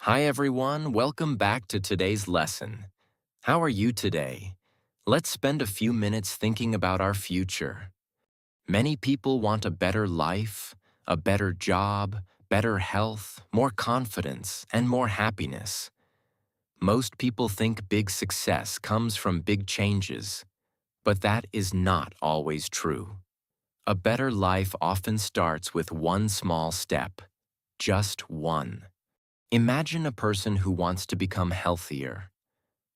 Hi everyone, welcome back to today's lesson. How are you today? Let's spend a few minutes thinking about our future. Many people want a better life, a better job, better health, more confidence, and more happiness. Most people think big success comes from big changes, but that is not always true. A better life often starts with one small step, just one. Imagine a person who wants to become healthier.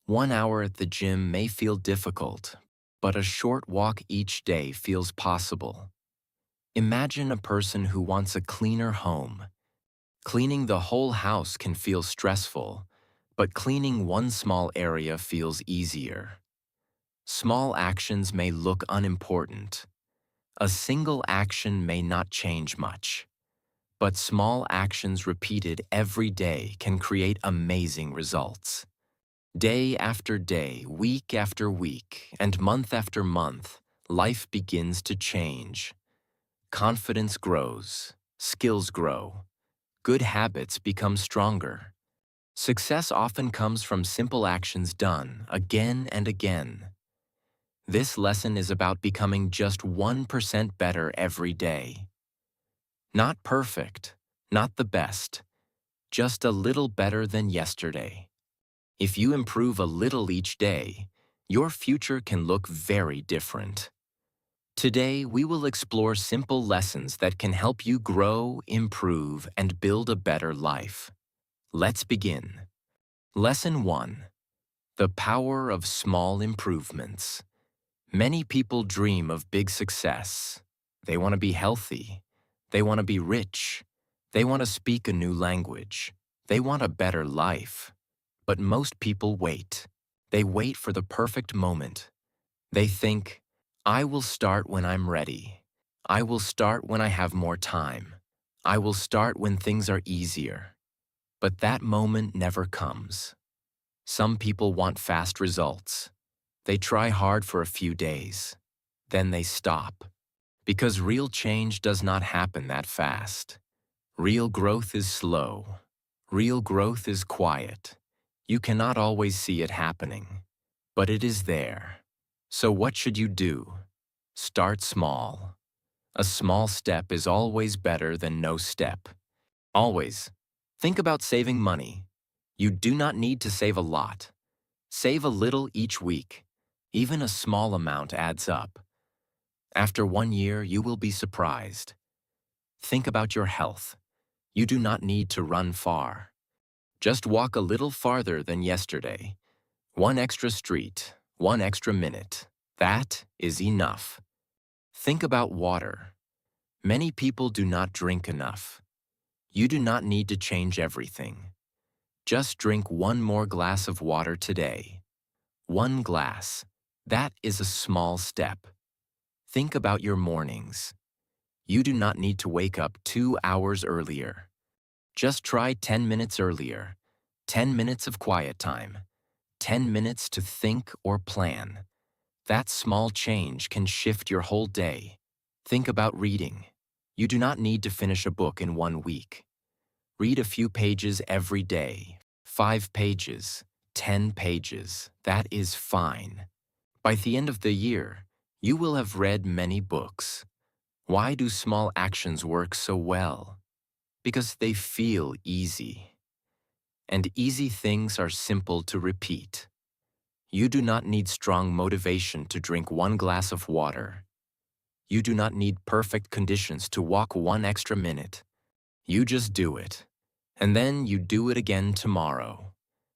1 hour at the gym may feel difficult, but a short walk each day feels possible. Imagine a person who wants a cleaner home. Cleaning the whole house can feel stressful, but cleaning one small area feels easier. Small actions may look unimportant. A single action may not change much, but small actions repeated every day can create amazing results. Day after day, week after week, and month after month, life begins to change. Confidence grows, skills grow, good habits become stronger. Success often comes from simple actions done again and again. This lesson is about becoming just 1% better every day. Not perfect, not the best, just a little better than yesterday. If you improve a little each day, your future can look very different. Today, we will explore simple lessons that can help you grow, improve, and build a better life. Let's begin. Lesson 1. The power of small improvements. Many people dream of big success. They want to be healthy. They want to be rich. They want to speak a new language. They want a better life. But most people wait. They wait for the perfect moment. They think, I will start when I'm ready. I will start when I have more time. I will start when things are easier. But that moment never comes. Some people want fast results. They try hard for a few days. Then they stop. Because real change does not happen that fast. Real growth is slow. Real growth is quiet. You cannot always see it happening, but it is there. So what should you do? Start small. A small step is always better than no step. Always. Think about saving money. You do not need to save a lot. Save a little each week. Even a small amount adds up. After 1 year, you will be surprised. Think about your health. You do not need to run far. Just walk a little farther than yesterday. One extra street, one extra minute. That is enough. Think about water. Many people do not drink enough. You do not need to change everything. Just drink one more glass of water today. One glass. That is a small step. Think about your mornings. You do not need to wake up 2 hours earlier. Just try 10 minutes earlier. 10 minutes of quiet time. 10 minutes to think or plan. That small change can shift your whole day. Think about reading. You do not need to finish a book in 1 week. Read a few pages every day. 5 pages, 10 pages. That is fine. By the end of the year, you will have read many books. Why do small actions work so well? Because they feel easy. And easy things are simple to repeat. You do not need strong motivation to drink one glass of water. You do not need perfect conditions to walk one extra minute. You just do it. And then you do it again tomorrow.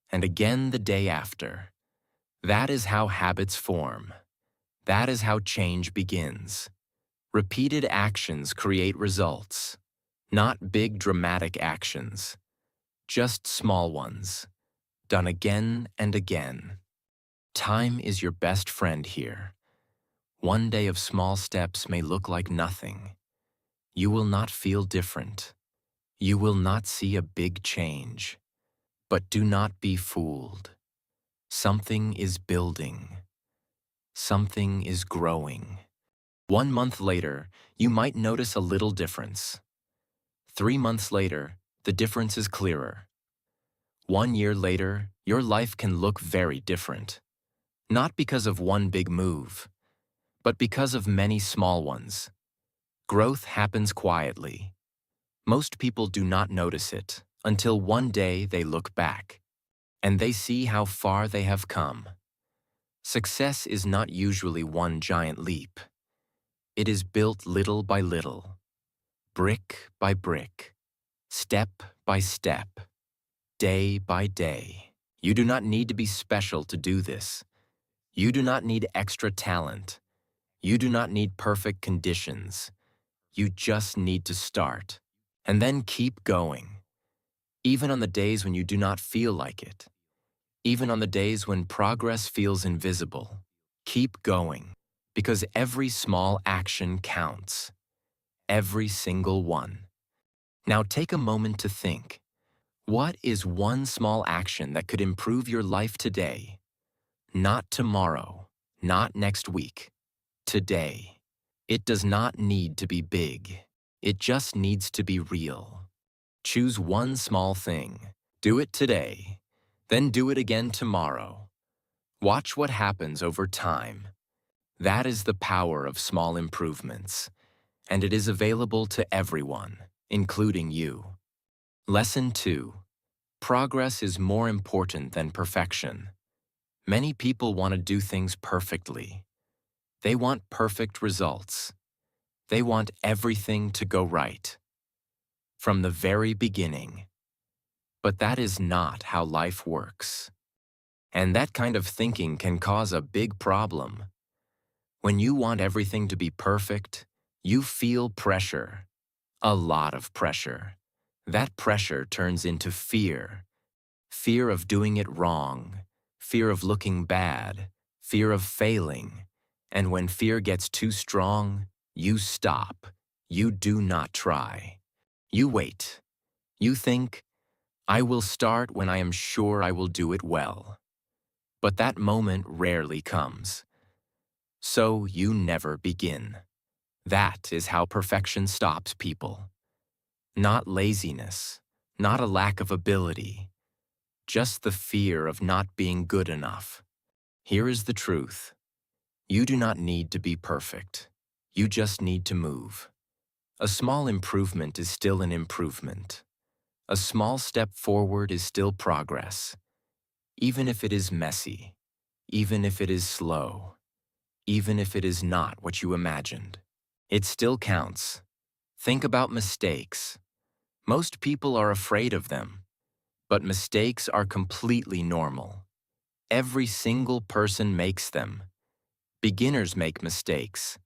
And again the day after. That is how habits form. That is how change begins. Repeated actions create results. Not big dramatic actions. Just small ones. Done again and again. Time is your best friend here. One day of small steps may look like nothing. You will not feel different. You will not see a big change. But do not be fooled. Something is building. Something is growing. 1 month later, you might notice a little difference. 3 months later, the difference is clearer. 1 year later, your life can look very different. Not because of one big move, but because of many small ones. Growth happens quietly. Most people do not notice it until one day they look back and they see how far they have come. Success is not usually one giant leap. It is built little by little, brick by brick, step by step, day by day. You do not need to be special to do this. You do not need extra talent. You do not need perfect conditions. You just need to start. And then keep going. Even on the days when you do not feel like it. Even on the days when progress feels invisible. Keep going. Because every small action counts. Every single one. Now take a moment to think. What is one small action that could improve your life today? Not tomorrow, not next week. Today. It does not need to be big. It just needs to be real. Choose one small thing. Do it today. Then do it again tomorrow. Watch what happens over time. That is the power of small improvements. And it is available to everyone, including you. Lesson 2. Progress is more important than perfection. Many people want to do things perfectly. They want perfect results. They want everything to go right. From the very beginning. But that is not how life works. And that kind of thinking can cause a big problem. When you want everything to be perfect, you feel pressure. A lot of pressure. That pressure turns into fear. Fear of doing it wrong. Fear of looking bad. Fear of failing. And when fear gets too strong, you stop. You do not try. You wait. You think, I will start when I am sure I will do it well. But that moment rarely comes. So you never begin. That is how perfection stops people. Not laziness, not a lack of ability, just the fear of not being good enough. Here is the truth. You do not need to be perfect. You just need to move. A small improvement is still an improvement. A small step forward is still progress. Even if it is messy, even if it is slow, even if it is not what you imagined, it still counts. Think about mistakes. Most people are afraid of them, but mistakes are completely normal. Every single person makes them. Beginners make mistakes.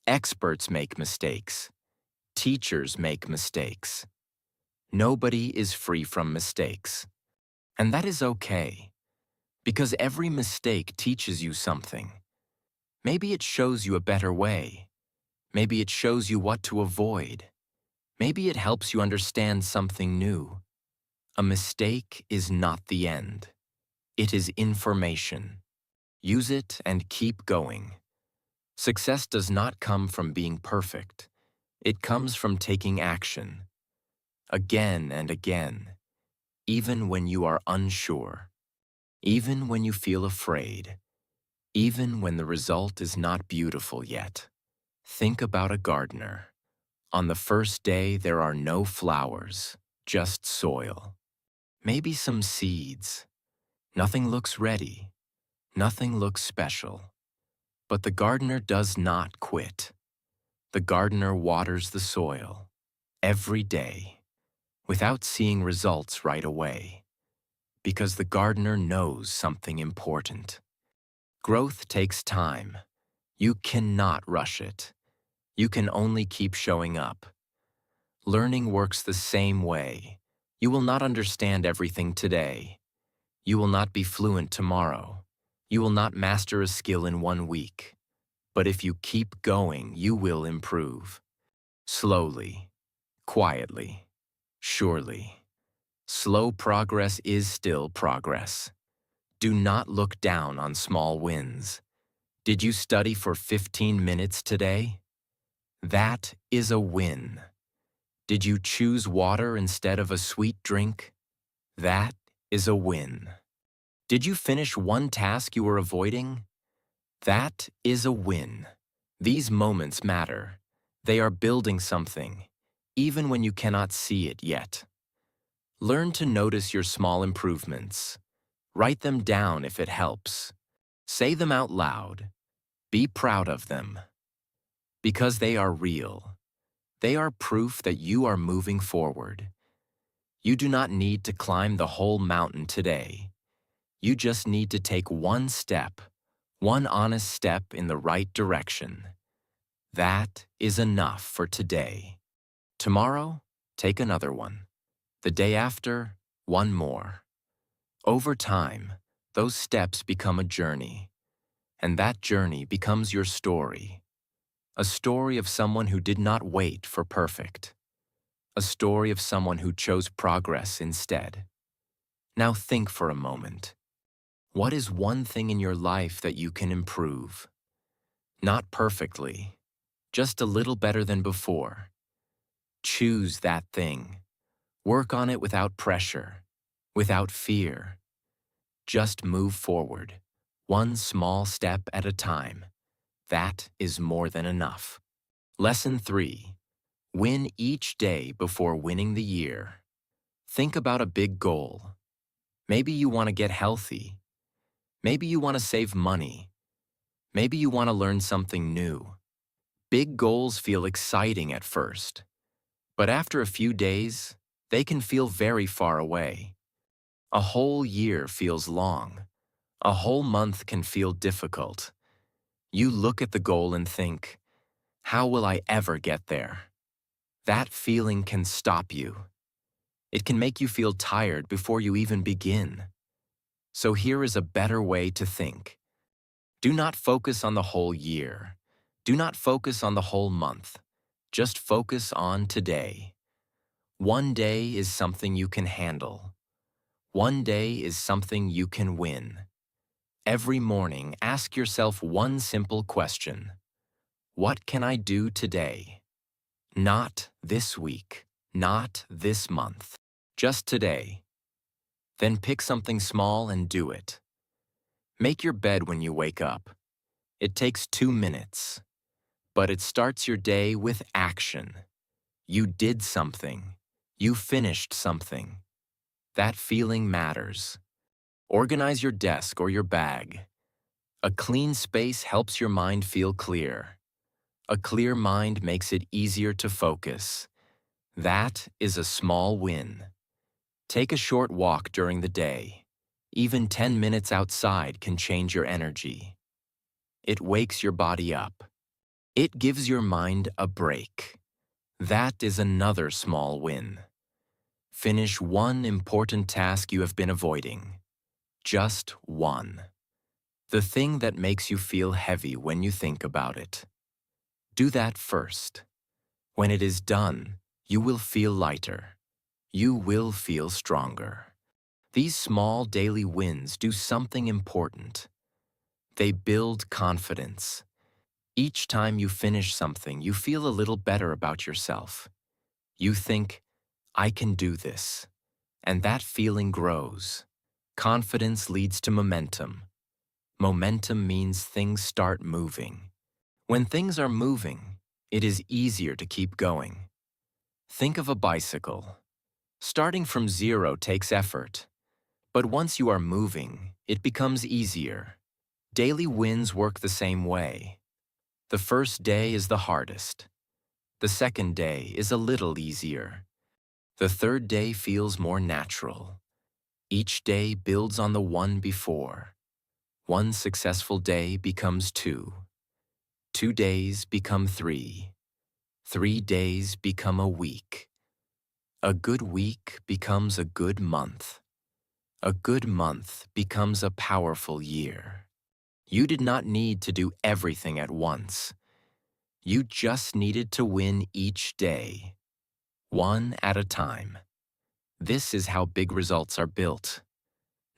Experts make mistakes. Teachers make mistakes. Nobody is free from mistakes. And that is okay, because every mistake teaches you something. Maybe it shows you a better way. Maybe it shows you what to avoid. Maybe it helps you understand something new. A mistake is not the end. It is information. Use it and keep going. Success does not come from being perfect. It comes from taking action. Again and again. Even when you are unsure. Even when you feel afraid. Even when the result is not beautiful yet. Think about a gardener. On the first day, there are no flowers, just soil. Maybe some seeds. Nothing looks ready. Nothing looks special. But the gardener does not quit. The gardener waters the soil every day without seeing results right away, because the gardener knows something important. Growth takes time. You cannot rush it. You can only keep showing up. Learning works the same way. You will not understand everything today. You will not be fluent tomorrow. You will not master a skill in 1 week. But if you keep going, you will improve. Slowly, quietly, surely. Slow progress is still progress. Do not look down on small wins. Did you study for 15 minutes today? That is a win. Did you choose water instead of a sweet drink? That is a win. Did you finish one task you were avoiding? That is a win. These moments matter. They are building something, even when you cannot see it yet. Learn to notice your small improvements. Write them down if it helps. Say them out loud. Be proud of them. Because they are real. They are proof that you are moving forward. You do not need to climb the whole mountain today. You just need to take one step, one honest step in the right direction. That is enough for today. Tomorrow, take another one. The day after, one more. Over time, those steps become a journey, and that journey becomes your story. A story of someone who did not wait for perfect. A story of someone who chose progress instead. Now think for a moment. What is one thing in your life that you can improve? Not perfectly, just a little better than before. Choose that thing. Work on it without pressure, without fear. Just move forward, one small step at a time. That is more than enough. Lesson 3. Win each day before winning the year. Think about a big goal. Maybe you want to get healthy. Maybe you want to save money. Maybe you want to learn something new. Big goals feel exciting at first, but after a few days, they can feel very far away. A whole year feels long. A whole month can feel difficult. You look at the goal and think, how will I ever get there? That feeling can stop you. It can make you feel tired before you even begin. So here is a better way to think. Do not focus on the whole year. Do not focus on the whole month. Just focus on today. One day is something you can handle. One day is something you can win. Every morning, ask yourself one simple question. What can I do today? Not this week, not this month, just today. Then pick something small and do it. Make your bed when you wake up. It takes 2 minutes, but it starts your day with action. You did something. You finished something. That feeling matters. Organize your desk or your bag. A clean space helps your mind feel clear. A clear mind makes it easier to focus. That is a small win. Take a short walk during the day. Even 10 minutes outside can change your energy. It wakes your body up. It gives your mind a break. That is another small win. Finish one important task you have been avoiding. Just one. The thing that makes you feel heavy when you think about it. Do that first. When it is done, you will feel lighter. You will feel stronger. These small daily wins do something important. They build confidence. Each time you finish something, you feel a little better about yourself. You think, I can do this. And that feeling grows. Confidence leads to momentum. Momentum means things start moving. When things are moving, it is easier to keep going. Think of a bicycle. Starting from zero takes effort. But once you are moving, it becomes easier. Daily wins work the same way. The first day is the hardest. The second day is a little easier. The third day feels more natural. Each day builds on the one before. One successful day becomes 2. 2 days become 3. 3 days become a week. A good week becomes a good month. A good month becomes a powerful year. You did not need to do everything at once. You just needed to win each day, one at a time. This is how big results are built.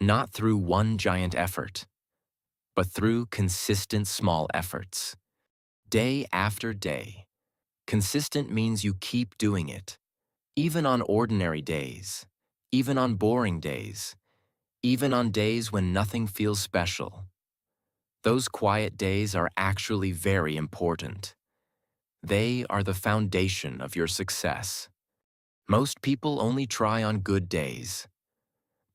Not through one giant effort, but through consistent small efforts. Day after day. Consistent means you keep doing it, even on ordinary days, even on boring days, even on days when nothing feels special. Those quiet days are actually very important. They are the foundation of your success. Most people only try on good days,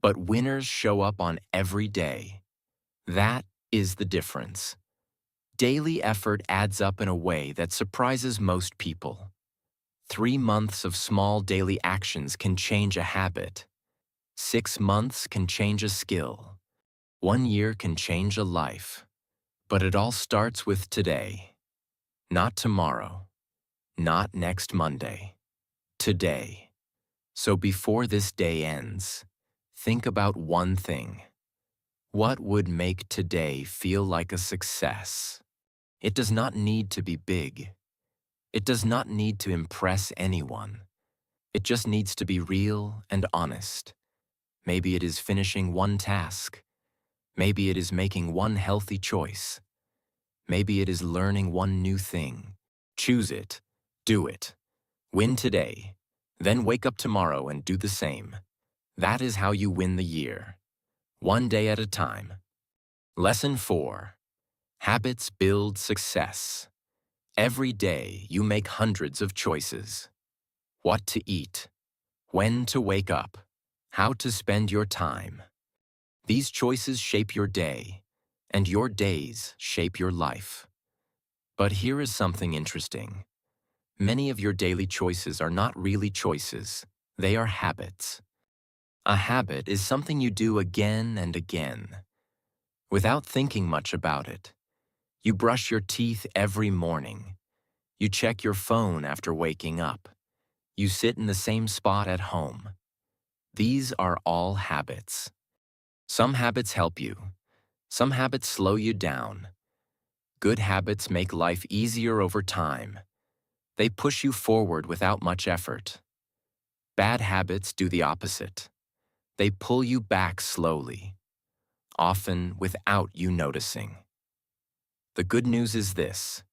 but winners show up on every day. That is the difference. Daily effort adds up in a way that surprises most people. 3 months of small daily actions can change a habit. 6 months can change a skill. 1 year can change a life. But it all starts with today. Not tomorrow. Not next Monday. Today. So before this day ends, think about one thing. What would make today feel like a success? It does not need to be big. It does not need to impress anyone. It just needs to be real and honest. Maybe it is finishing one task. Maybe it is making one healthy choice. Maybe it is learning one new thing. Choose it. Do it. Win today. Then wake up tomorrow and do the same. That is how you win the year. One day at a time. Lesson 4. Habits build success. Every day you make hundreds of choices. What to eat. When to wake up. How to spend your time. These choices shape your day, and your days shape your life. But here is something interesting. Many of your daily choices are not really choices. They are habits. A habit is something you do again and again, without thinking much about it. You brush your teeth every morning. You check your phone after waking up. You sit in the same spot at home. These are all habits. Some habits help you. Some habits slow you down. Good habits make life easier over time. They push you forward without much effort. Bad habits do the opposite. They pull you back slowly, often without you noticing. The good news is this: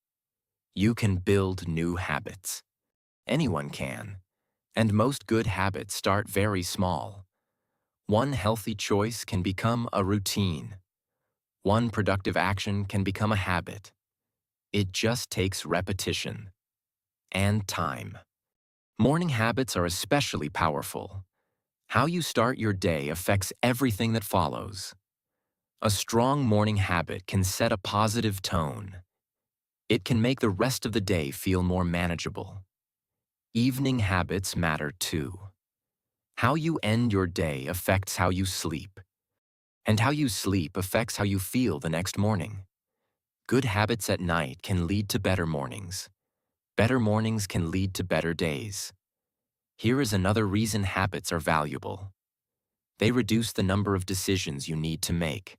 you can build new habits. Anyone can, and most good habits start very small. One healthy choice can become a routine. One productive action can become a habit. It just takes repetition and time. Morning habits are especially powerful. How you start your day affects everything that follows. A strong morning habit can set a positive tone. It can make the rest of the day feel more manageable. Evening habits matter too. How you end your day affects how you sleep. And how you sleep affects how you feel the next morning. Good habits at night can lead to better mornings. Better mornings can lead to better days. Here is another reason habits are valuable. They reduce the number of decisions you need to make.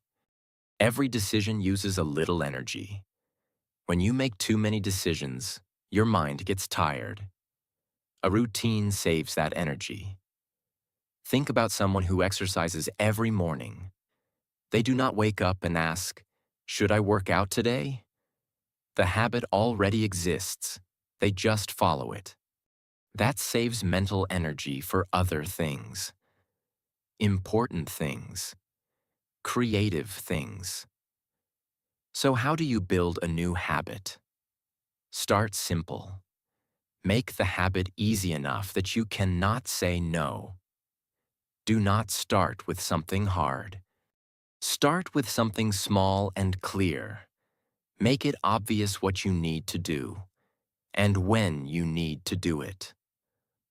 Every decision uses a little energy. When you make too many decisions, your mind gets tired. A routine saves that energy. Think about someone who exercises every morning. They do not wake up and ask, "Should I work out today?" The habit already exists. They just follow it. That saves mental energy for other things. Important things. Creative things. So how do you build a new habit? Start simple. Make the habit easy enough that you cannot say no. Do not start with something hard. Start with something small and clear. Make it obvious what you need to do, and when you need to do it.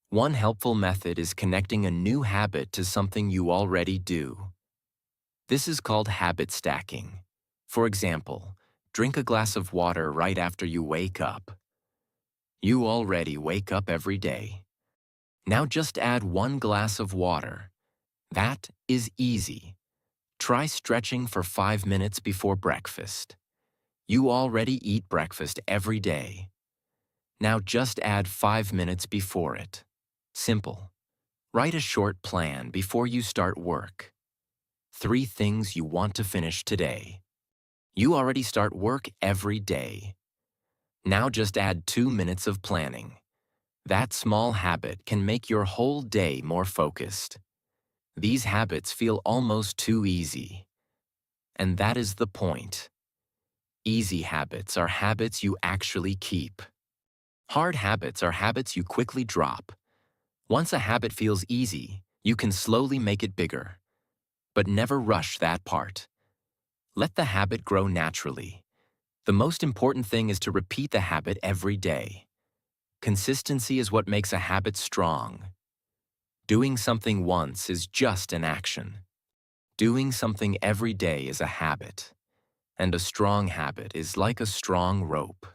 One helpful method is connecting a new habit to something you already do. This is called habit stacking. For example, drink a glass of water right after you wake up. You already wake up every day. Now just add 1 glass of water. That is easy. Try stretching for 5 minutes before breakfast. You already eat breakfast every day. Now just add 5 minutes before it. Simple. Write a short plan before you start work. 3 things you want to finish today. You already start work every day. Now just add 2 minutes of planning. That small habit can make your whole day more focused. These habits feel almost too easy. And that is the point. Easy habits are habits you actually keep. Hard habits are habits you quickly drop. Once a habit feels easy, you can slowly make it bigger. But never rush that part. Let the habit grow naturally. The most important thing is to repeat the habit every day. Consistency is what makes a habit strong. Doing something once is just an action. Doing something every day is a habit. And a strong habit is like a strong rope.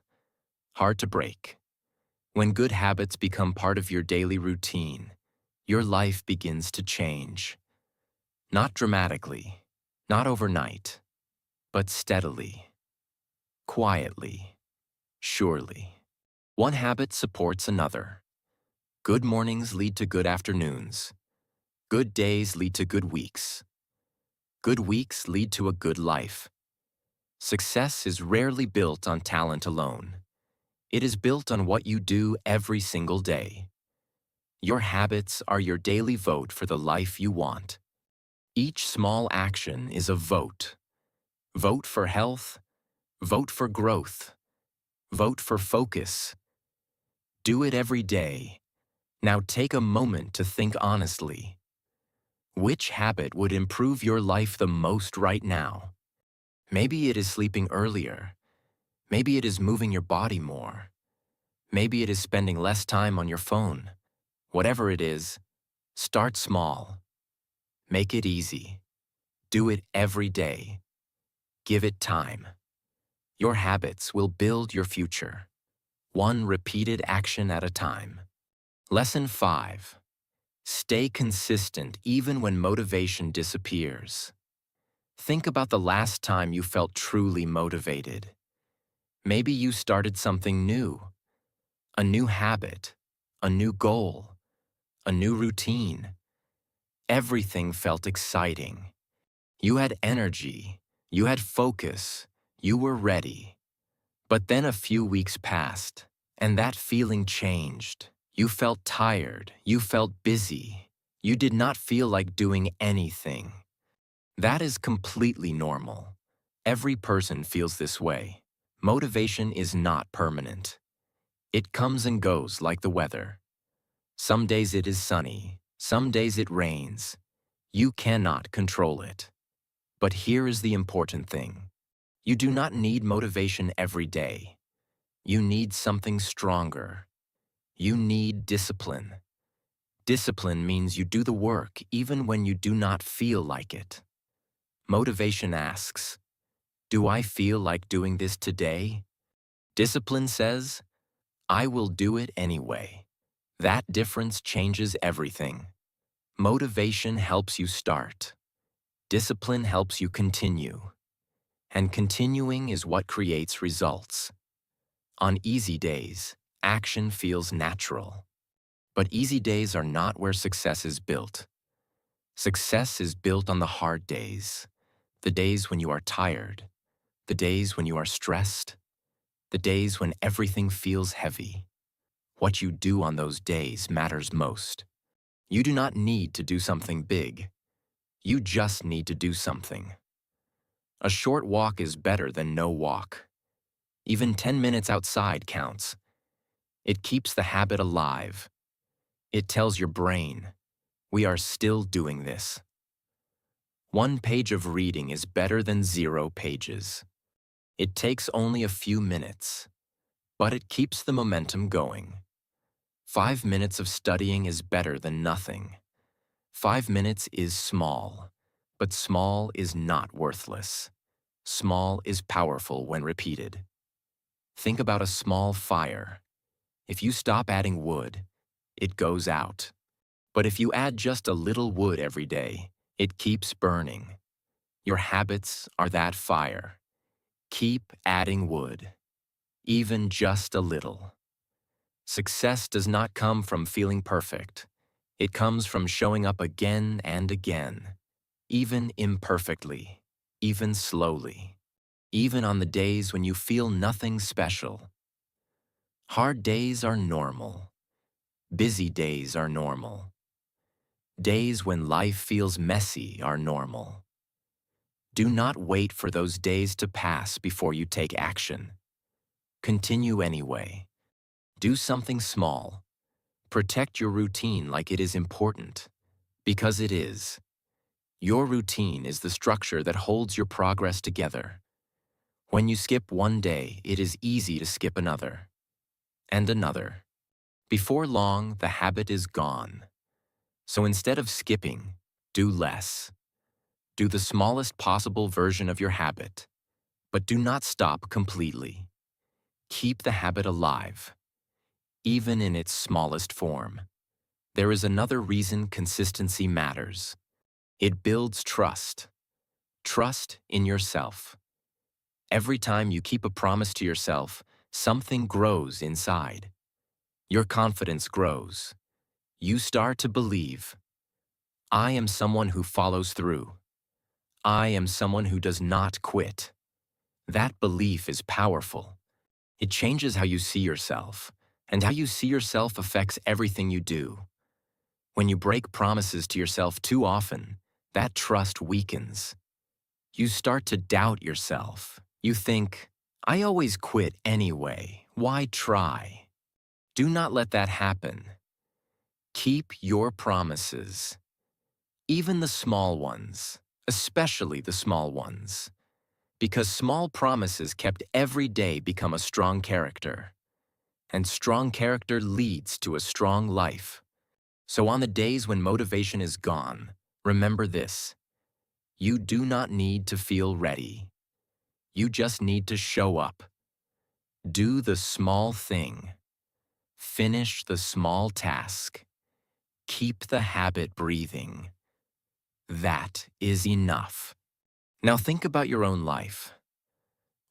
Hard to break. When good habits become part of your daily routine, your life begins to change. Not dramatically, not overnight, but steadily, quietly, surely. One habit supports another. Good mornings lead to good afternoons. Good days lead to good weeks. Good weeks lead to a good life. Success is rarely built on talent alone. It is built on what you do every single day. Your habits are your daily vote for the life you want. Each small action is a vote. Vote for health. Vote for growth. Vote for focus. Do it every day. Now take a moment to think honestly. Which habit would improve your life the most right now? Maybe it is sleeping earlier. Maybe it is moving your body more. Maybe it is spending less time on your phone. Whatever it is, start small. Make it easy. Do it every day. Give it time. Your habits will build your future. One repeated action at a time. Lesson 5. Stay consistent even when motivation disappears. Think about the last time you felt truly motivated. Maybe you started something new. A new habit. A new goal. A new routine. Everything felt exciting. You had energy. You had focus. You were ready. But then a few weeks passed, and that feeling changed. You felt tired. You felt busy. You did not feel like doing anything. That is completely normal. Every person feels this way. Motivation is not permanent. It comes and goes like the weather. Some days it is sunny. Some days it rains. You cannot control it. But here is the important thing. You do not need motivation every day. You need something stronger. You need discipline. Discipline means you do the work even when you do not feel like it. Motivation asks, do I feel like doing this today? Discipline says, I will do it anyway. That difference changes everything. Motivation helps you start. Discipline helps you continue. And continuing is what creates results. On easy days, action feels natural. But easy days are not where success is built. Success is built on the hard days, the days when you are tired, the days when you are stressed, the days when everything feels heavy. What you do on those days matters most. You do not need to do something big. You just need to do something. A short walk is better than no walk. Even 10 minutes outside counts. It keeps the habit alive. It tells your brain, we are still doing this. One page of reading is better than 0 pages. It takes only a few minutes, but it keeps the momentum going. 5 minutes of studying is better than nothing. 5 minutes is small, but small is not worthless. Small is powerful when repeated. Think about a small fire. If you stop adding wood, it goes out. But if you add just a little wood every day, it keeps burning. Your habits are that fire. Keep adding wood, even just a little. Success does not come from feeling perfect. It comes from showing up again and again, even imperfectly, even slowly, even on the days when you feel nothing special. Hard days are normal. Busy days are normal. Days when life feels messy are normal. Do not wait for those days to pass before you take action. Continue anyway. Do something small. Protect your routine like it is important, because it is. Your routine is the structure that holds your progress together. When you skip one day, it is easy to skip another, and another. Before long, the habit is gone. So instead of skipping, do less. Do the smallest possible version of your habit, but do not stop completely. Keep the habit alive, even in its smallest form. There is another reason consistency matters. It builds trust. Trust in yourself. Every time you keep a promise to yourself, something grows inside. Your confidence grows. You start to believe, I am someone who follows through. I am someone who does not quit. That belief is powerful. It changes how you see yourself, and how you see yourself affects everything you do. When you break promises to yourself too often, that trust weakens. You start to doubt yourself. You think, I always quit anyway. Why try? Do not let that happen. Keep your promises, even the small ones, especially the small ones, because small promises kept every day become a strong character, and strong character leads to a strong life. So on the days when motivation is gone, remember this: you do not need to feel ready. You just need to show up. Do the small thing. Finish the small task. Keep the habit breathing. That is enough. Now think about your own life.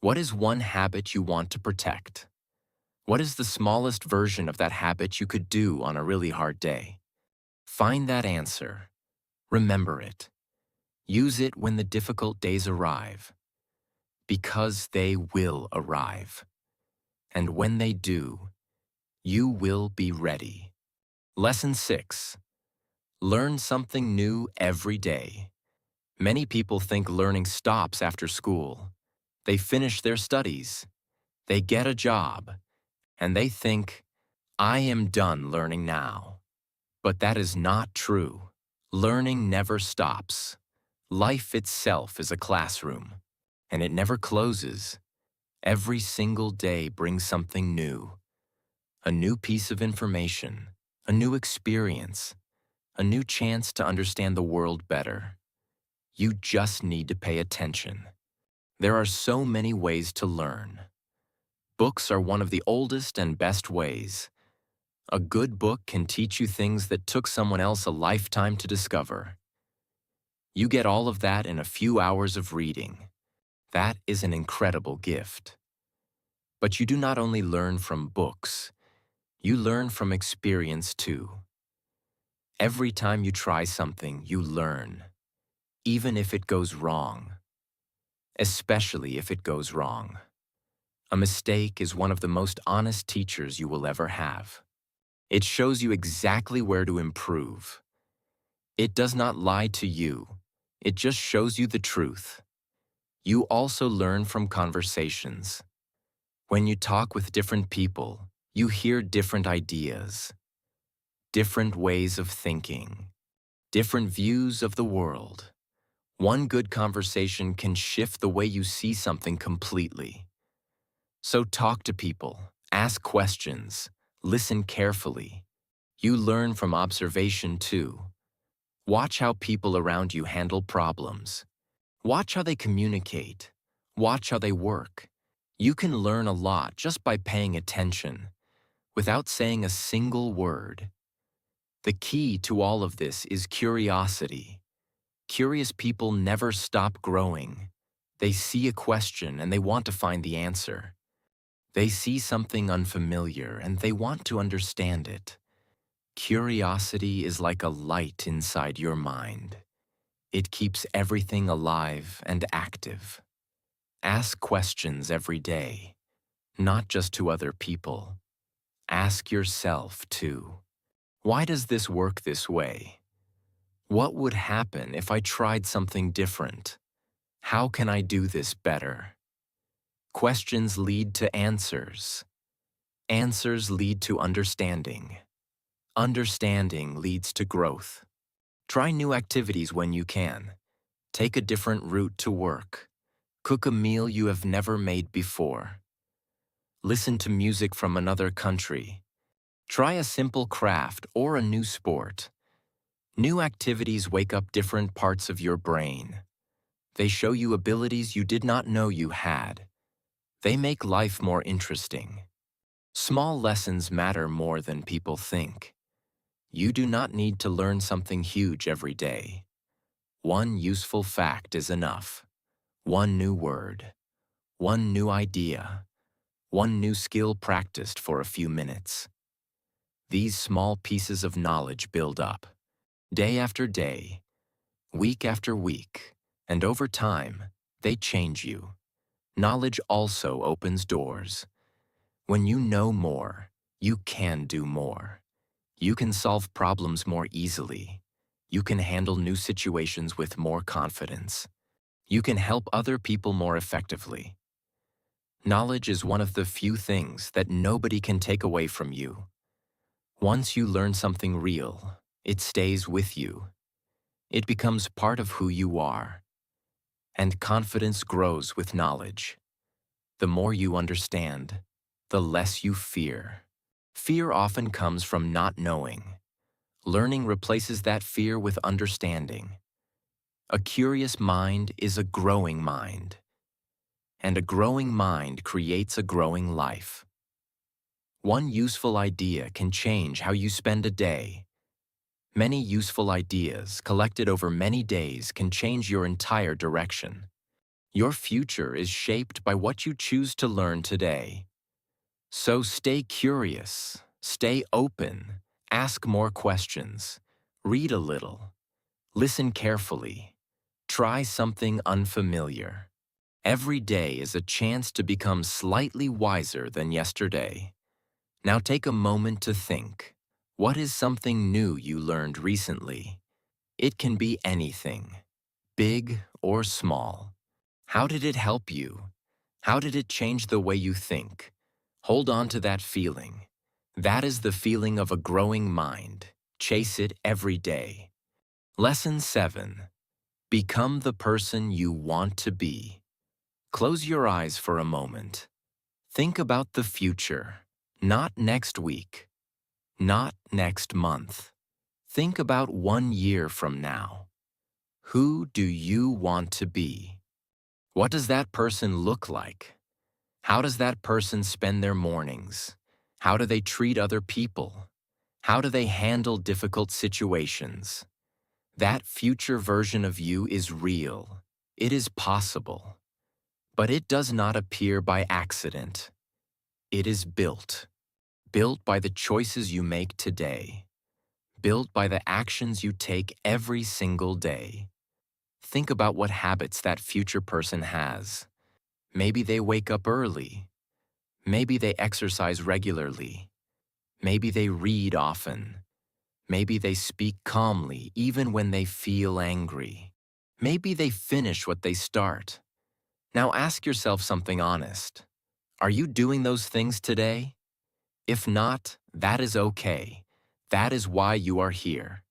What is one habit you want to protect? What is the smallest version of that habit you could do on a really hard day? Find that answer. Remember it. Use it when the difficult days arrive, because they will arrive. And when they do, you will be ready. Lesson 6. Learn something new every day. Many people think learning stops after school. They finish their studies, they get a job, and they think, I am done learning now. But that is not true. Learning never stops. Life itself is a classroom, and it never closes. Every single day brings something new. A new piece of information, a new experience, a new chance to understand the world better. You just need to pay attention. There are so many ways to learn. Books are one of the oldest and best ways. A good book can teach you things that took someone else a lifetime to discover. You get all of that in a few hours of reading. That is an incredible gift. But you do not only learn from books, you learn from experience too. Every time you try something, you learn, even if it goes wrong. Especially if it goes wrong. A mistake is one of the most honest teachers you will ever have. It shows you exactly where to improve. It does not lie to you. It just shows you the truth. You also learn from conversations. When you talk with different people, you hear different ideas, different ways of thinking, different views of the world. One good conversation can shift the way you see something completely. So talk to people, ask questions, listen carefully. You learn from observation too. Watch how people around you handle problems. Watch how they communicate. Watch how they work. You can learn a lot just by paying attention, without saying a single word. The key to all of this is curiosity. Curious people never stop growing. They see a question and they want to find the answer. They see something unfamiliar and they want to understand it. Curiosity is like a light inside your mind. It keeps everything alive and active. Ask questions every day, not just to other people. Ask yourself too. Why does this work this way? What would happen if I tried something different? How can I do this better? Questions lead to answers. Answers lead to understanding. Understanding leads to growth. Try new activities when you can. Take a different route to work. Cook a meal you have never made before. Listen to music from another country. Try a simple craft or a new sport. New activities wake up different parts of your brain. They show you abilities you did not know you had. They make life more interesting. Small lessons matter more than people think. You do not need to learn something huge every day. One useful fact is enough. One new word. One new idea. One new skill practiced for a few minutes. These small pieces of knowledge build up. Day after day, week after week, and over time, they change you. Knowledge also opens doors. When you know more, you can do more. You can solve problems more easily. You can handle new situations with more confidence. You can help other people more effectively. Knowledge is one of the few things that nobody can take away from you. Once you learn something real, it stays with you. It becomes part of who you are. And confidence grows with knowledge. The more you understand, the less you fear. Fear often comes from not knowing. Learning replaces that fear with understanding. A curious mind is a growing mind. And a growing mind creates a growing life. One useful idea can change how you spend a day. Many useful ideas collected over many days can change your entire direction. Your future is shaped by what you choose to learn today. So stay curious, stay open, ask more questions, read a little, listen carefully, try something unfamiliar. Every day is a chance to become slightly wiser than yesterday. Now take a moment to think. What is something new you learned recently? It can be anything, big or small. How did it help you? How did it change the way you think? Hold on to that feeling. That is the feeling of a growing mind. Chase it every day. Lesson 7. Become the person you want to be. Close your eyes for a moment. Think about the future, not next week, not next month. Think about 1 year from now. Who do you want to be? What does that person look like? How does that person spend their mornings? How do they treat other people? How do they handle difficult situations? That future version of you is real. It is possible. But it does not appear by accident. It is built. Built by the choices you make today. Built by the actions you take every single day. Think about what habits that future person has. Maybe they wake up early. Maybe they exercise regularly. Maybe they read often. Maybe they speak calmly even when they feel angry. Maybe they finish what they start. Now ask yourself something honest. Are you doing those things today? If not, that is okay. That is why you are here.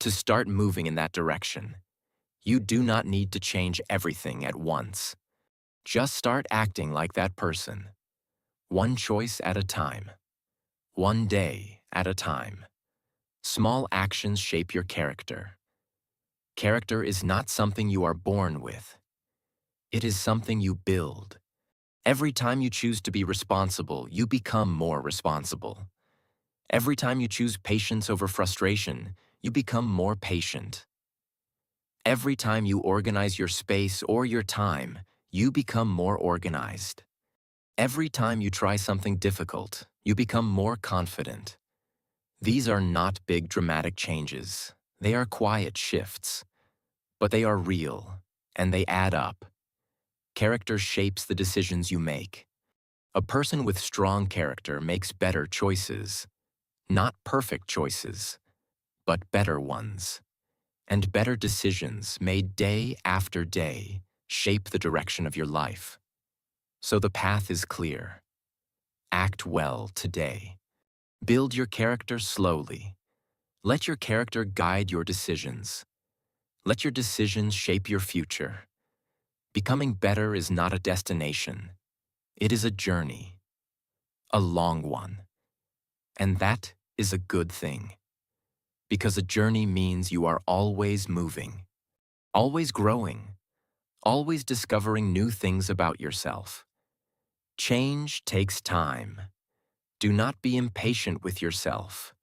To start moving in that direction. You do not need to change everything at once. Just start acting like that person. One choice at a time. One day at a time. Small actions shape your character. Character is not something you are born with. It is something you build. Every time you choose to be responsible, you become more responsible. Every time you choose patience over frustration, you become more patient. Every time you organize your space or your time, you become more organized. Every time you try something difficult, you become more confident. These are not big dramatic changes. They are quiet shifts. But they are real, and they add up. Character shapes the decisions you make. A person with strong character makes better choices. Not perfect choices, but better ones. And better decisions made day after day shape the direction of your life. So the path is clear. Act well today. Build your character slowly. Let your character guide your decisions. Let your decisions shape your future. Becoming better is not a destination. It is a journey, a long one. And that is a good thing. Because a journey means you are always moving, always growing, always discovering new things about yourself. Change takes time. Do not be impatient with yourself.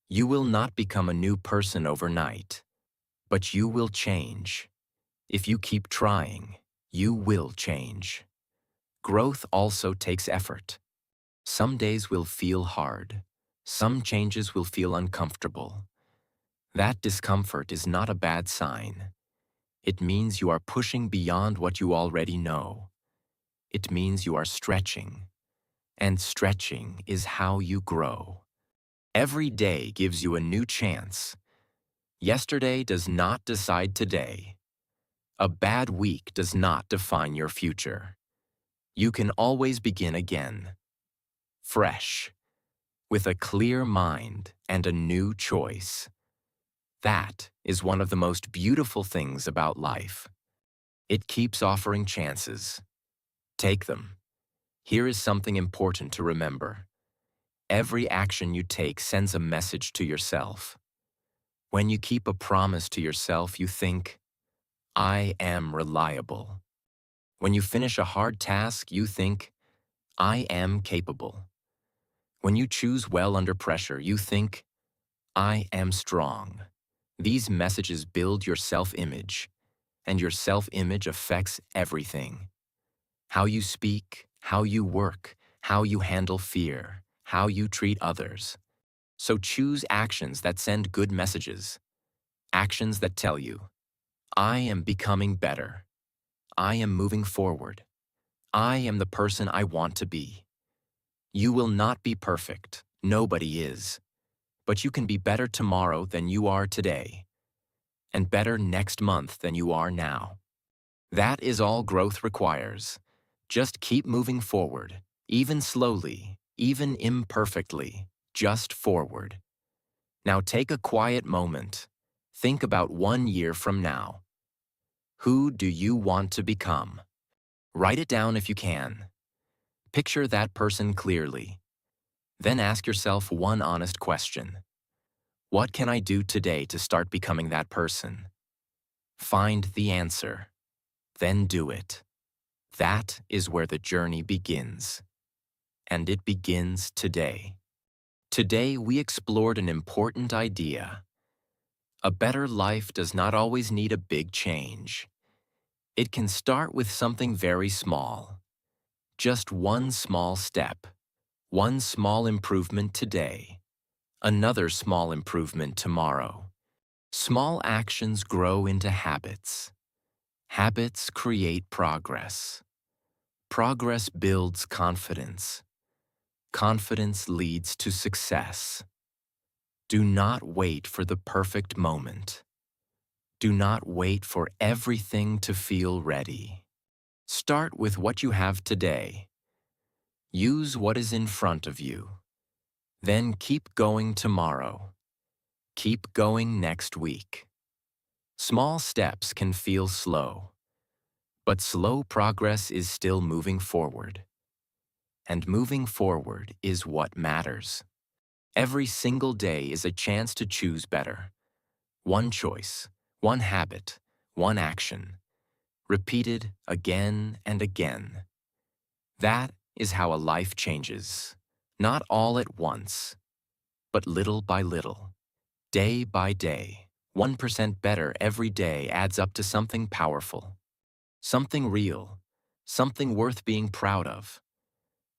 You will not become a new person overnight, but you will change. If you keep trying, you will change. Growth also takes effort. Some days will feel hard. Some changes will feel uncomfortable. That discomfort is not a bad sign. It means you are pushing beyond what you already know. It means you are stretching. And stretching is how you grow. Every day gives you a new chance. Yesterday does not decide today. A bad week does not define your future. You can always begin again. Fresh, with a clear mind and a new choice. That is one of the most beautiful things about life. It keeps offering chances. Take them. Here is something important to remember. Every action you take sends a message to yourself. When you keep a promise to yourself, you think, I am reliable. When you finish a hard task, you think, I am capable. When you choose well under pressure, you think, I am strong. These messages build your self-image, and your self-image affects everything. How you speak, how you work, how you handle fear, how you treat others. So choose actions that send good messages. Actions that tell you, I am becoming better. I am moving forward. I am the person I want to be. You will not be perfect. Nobody is. But you can be better tomorrow than you are today, and better next month than you are now. That is all growth requires. Just keep moving forward, even slowly, even imperfectly, just forward. Now take a quiet moment. Think about 1 year from now. Who do you want to become? Write it down if you can. Picture that person clearly. Then ask yourself one honest question. What can I do today to start becoming that person? Find the answer. Then do it. That is where the journey begins. And it begins today. Today we explored an important idea. A better life does not always need a big change. It can start with something very small. Just one small step. One small improvement today. Another small improvement tomorrow. Small actions grow into habits. Habits create progress. Progress builds confidence. Confidence leads to success. Do not wait for the perfect moment. Do not wait for everything to feel ready. Start with what you have today. Use what is in front of you. Then keep going tomorrow. Keep going next week. Small steps can feel slow, but slow progress is still moving forward. And moving forward is what matters. Every single day is a chance to choose better. One choice, one habit, one action, repeated again and again. That is how a life changes, not all at once, but little by little, day by day. 1% better every day adds up to something powerful, something real, something worth being proud of.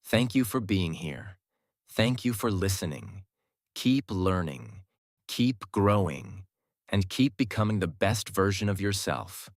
Thank you for being here. Thank you for listening. Keep learning, keep growing, and keep becoming the best version of yourself.